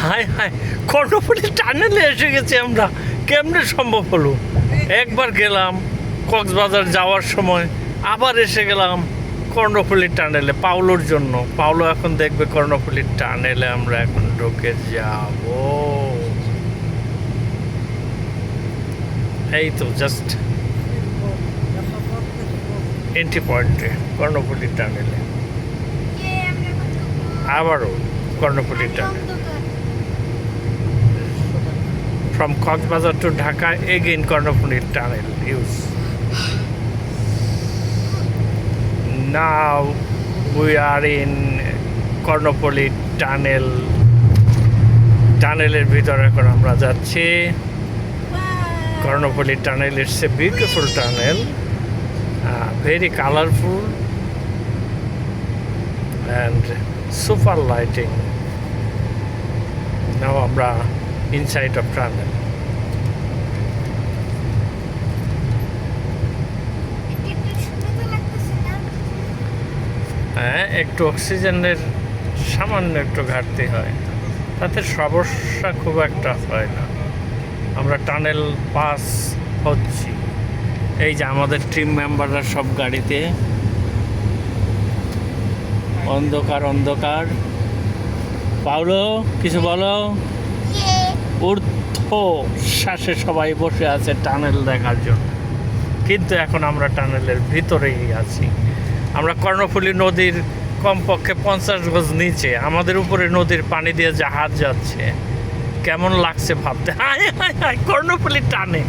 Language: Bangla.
হায় হায়, কর্ণফুলী টানেলে এসে গেছি আমরা। কেমনে সম্ভব হলো? একবার গেলাম কক্সবাজার যাওয়ার সময়, আবার এসে গেলাম কর্ণফুলী টানেলে পাউলোর জন্য। পাউলো এখন দেখবে কর্ণফুলী টানেলে আমরা এখন ঢুকে যাব। এই তো জাস্ট এন্ট্রি পয়েন্টে কর্ণফুলী টানেলে, আবারও Karnaphuli tunnel. From Coxbazar to Dhaka, again Karnapuni Tunnel use. Now we are in Karnapuli Tunnel. টানেলের ভিতরে এখন আমরা যাচ্ছি। Karnapuli Tunnel, it's a beautiful tunnel, very colorful and super lighting. Now আমরা inside of tunnel. হ্যাঁ, একটু অক্সিজেনের সামান্য একটু ঘাটতি হয়, তাতে সমস্যা খুব একটা হয় না। আমরা টানেল পাস হচ্ছি। এই যে আমাদের টিম মেম্বাররা সব গাড়িতে, অন্ধকার অন্ধকার। পাউলো কিছু বলো। ঊর্ধ্ব শ্বাসে সবাই বসে আছে টানেল দেখার জন্য, কিন্তু এখন আমরা টানেলের ভিতরেই আছি। আমরা কর্ণফুলী নদীর কমপক্ষে 50 গজ নিচে, আমাদের উপরে নদীর পানি দিয়ে জাহাজ যাচ্ছে। কেমন লাগছে ভাবতে। হায় হায় হায়, কর্ণফুলী টানেল।